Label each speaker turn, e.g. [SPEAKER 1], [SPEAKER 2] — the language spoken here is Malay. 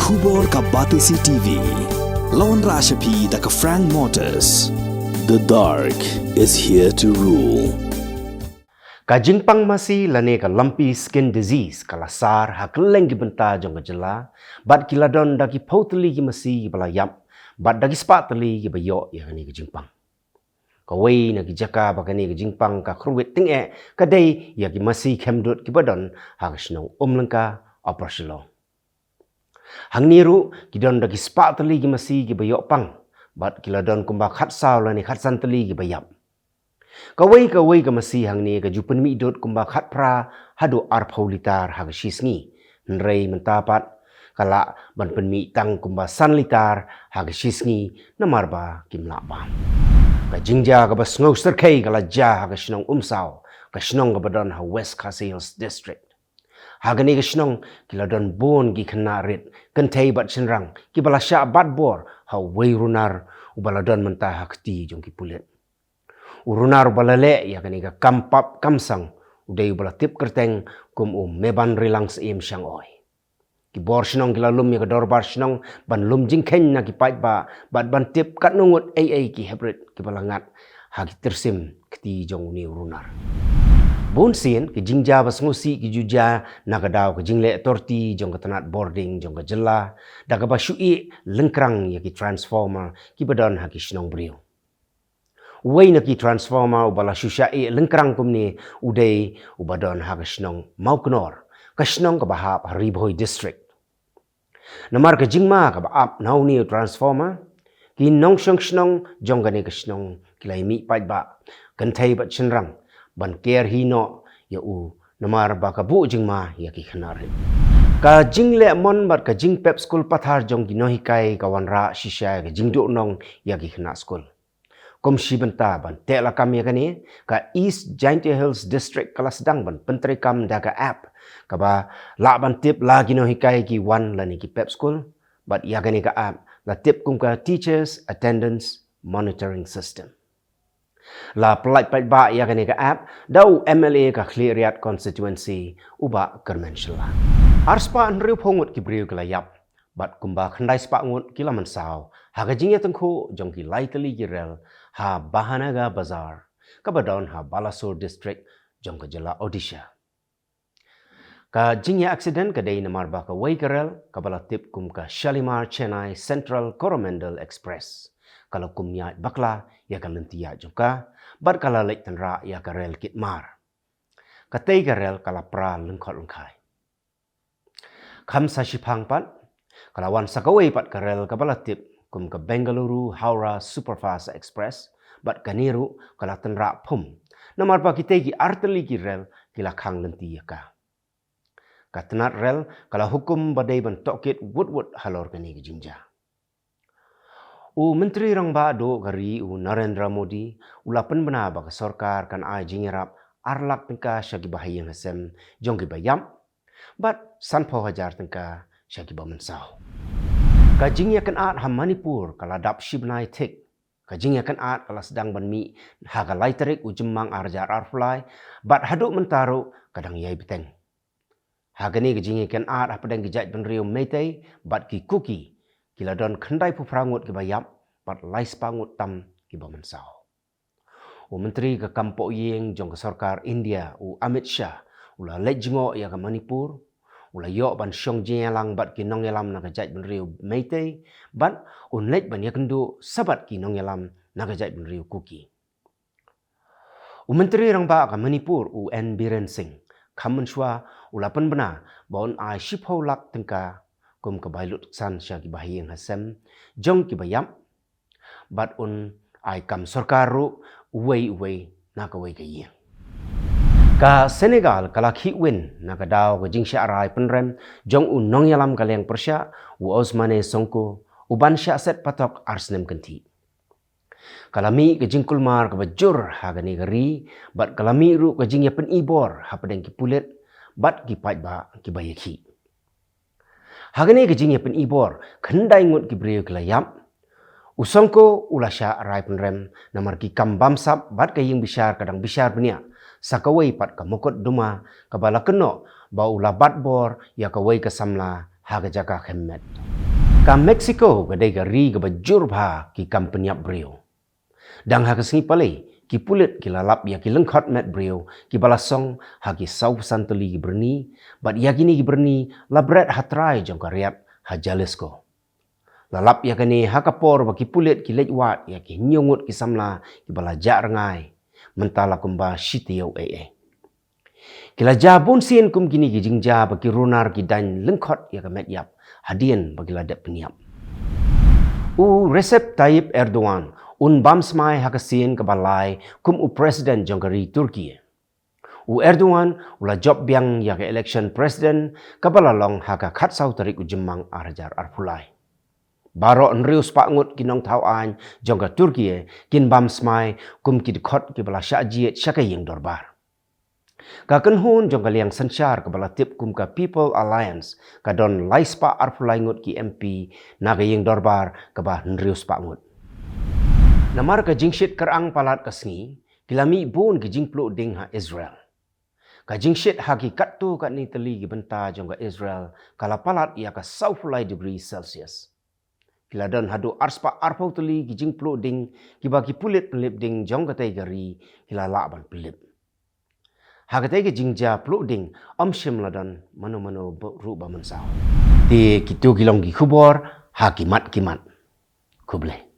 [SPEAKER 1] Tubor ka Batisi TV. Lawan Rashapi da ka Frank Motors. The dark is here to rule.
[SPEAKER 2] Kajingpang masi lane ka lumpy skin disease kalasar hakleng gibenta jong jela bat kiladon dagi potli gi masi bala yap bat dagi spatli gi bayo ya ni kajingpang kawai na gi jaka bakani kajingpang ka khruwit tinge kadai ya gi masi khemdut gi badon hagsnong umlengka operasyon hangniru gidon dagi spatli gi masi gi bayo pang bat kiladon kumba khatsaw lani khatsantli gi bayap Kawai ka masih hang ni ka jupen mi dot kumba khat pra hado arphaulitar hag shisngi nrei mentapat kala ban pen mi tang kumba sanlitar hag shisngi namarba kimlaba ka jingja ka bas ngau serkai kala ja hag shnong umsaw ka shnong ka badon ha West Khasi District hag ni ka shnong kiladon bon gi khna rit kentai bat chenrang ki bala sha bat bor ha weirunar ubaladon mentah hakti jong ki pulet urunar balale ya kani ka kampap kamsang udai bala tip kerteng kum meban rilang seim syang oi ki bor shnong ki lalum ya ka dorbar shnong ban lum jingken na ki pait ba bat ban tip kat nungut ai ki hybrid ki balangat ha ki tersim kti jong ni urunar bon sien ki jingja bas ngusi ki juja na ka daw ki jingle torti jong ka tanat boarding jong ka jela da ka ba shui lengkrang ya ki transformer ki badon ha ki shnong brio Wai na ki transformer ubala syusyai lengkrang kumni udai ubadon hagashnong mauknor kashnong ka bahap Riboy District. Namar ka jingma ka baap nauni transformer ki nong shnong jong gani kashnong kilai mi pait ba kantai bat chenrang ban ker hino ya u namar ba ka bu jingma ya ki khanar ka jingle mon bat ka jing pep school pathar jong ginohikai kawanra shisha ka jingdu nong ya ki khna school. Komsi benta ban tela kami kani ka East Giant Hills District kalasdang ban pentri kam daga app ka ba la ban tip lagi no hikai ki wan lani ki pep school but ya kani ka app la tip kum ka teachers attendance monitoring system la pelait pait ba ya kani ka app dau MLA ka Cleariat constituency uba kermenshla arspa nriu phongut ki briu kala yap bat kumba khandai spa ngut kilaman saw haga jingya tengku jong ki laitali girel ha Bahanaga Bazar kabadon ha Balasore District jong ka jela Odisha ka jingya accident ka dei namar ba ka waikarel ka bala tip kum ka Shalimar Chennai Central Coromandel Express kalau kumnya bakla ya ka lentia jong ka bar kala lek tanra ya ka rel kitmar ka tei ka rel kala pra lengkhot lengkhai kham sa shipang pat kalawan sakawai pat ka rel ka bala tip kum ke Bengaluru Howrah Superfast Express bat kaniru kala tenra pum namar pa kita ki arteli ki rel kila khang lenti ka tenat rel kala hukum badai ban tokit wood halor kani ki jinja u menteri rang ba do gari u Narendra Modi ulapan bena ba ka sarkar kan ai jingerap arlak tengka syagi bahayang hasem jong ki bayam bat sanpho hajar tengka syagi ba mensau Kajing ya kan at ha Manipur kala dap shibnai tik. Kajing ya kan at kala sedang banmi haga laiterik ujemang arjar arfly bat haduk mentaru kadang yai beteng. Haga ni kajing ya kan at apa dang gejat benriu meitei bat ki kuki kila don khandai pu prangut ki bayap bat lais pangut tam ki bamansau. U menteri ke kampok yeng jong ke sarkar India u Amit Shah ula lejngo ya ke Manipur ula yo ban syong jelang bat ki nong yalam na kajat ben riu meitei bat unlek ban yakendu sabat ki nong yalam na kajat ben riu kuki u menteri rang ba ka Manipur u N Biren Singh kamen shwa ula pen bena bon ai shipho lak tengka kum ka bailut san sya ki bahayeng hasem jong ki bayam bat un ai kam sarkaru uwei na ka wei ka yeng Ka Senegal kala khiwin na kadaw ka jingsya arai penrem jong un nong yalam kaleng persya u Osmane Sonko uban sya set patok arsnem kenti. Kalami ka jingkulmar ka bajur hagani gari bat kalami ru ka jingya pen ibor hapadeng ki pulet bat ki pait ba ki bayaki. Hagani ka jingya pen ibor khandai ngut ki briu kelayap usongko ulasya arai penrem namar ki kambam sap bat ka ying bisyar kadang bisyar benia sakawai pat ka mokot duma ka bala keno bau labat bor ya kawai ka samla haga jaka khemmet Ka Mexico kadai ka ri ka bajur bha ki kampanyap brio. Dang ha kasngi pale ki pulit ki lalap ya ki lengkot met brio ki balasong ha ki sau santali ki berni bat ya kini ki berni labret hatrai jong karyat ha jalesko. Lalap ya kani ha kapor ba ki pulit ki lejwat ya ki nyungut ki samla ki balajak rengai mentala kumba shitio Kila jabun sien kum kini ki jingja ba ki runar ki dan lengkot ya ka met yap hadian bagi ladap peniap. Recep Tayyip Erdogan bam smai hakasien ke balai kum presiden jongkari Turki. Erdogan ula job biang ya ke election president ke balalong haka khatsau tarik ujemang arajar arpulai. Baro nrius pangut kinong tauan jongka Turki kin bam smai kum ki dekot ki bala syajiet syakayeng dorbar. Ka kenhun jong kaliang sensyar ke bala tip kum ka People Alliance ka don laispa arpulai ngut ki MP na kayeng dorbar ke bah nrius pangut. Namar ka jingshit kerang palat kasngi kilami bun ki jingplu ding ha Israel. Ka jingshit hakikat tu kat ni teli ki benta jong ka Israel kala palat ia ka 90 degree Celsius. Kila don hadu arspa arpau teli ki jingplu ding ki bagi pulit pelip ding jong katai gari kila laban pelip. Hakatai ke jingja pluding shim ladan mano-mano ruba mensau. Di kitu kilong ki kubor hakimat kimat. Kuble.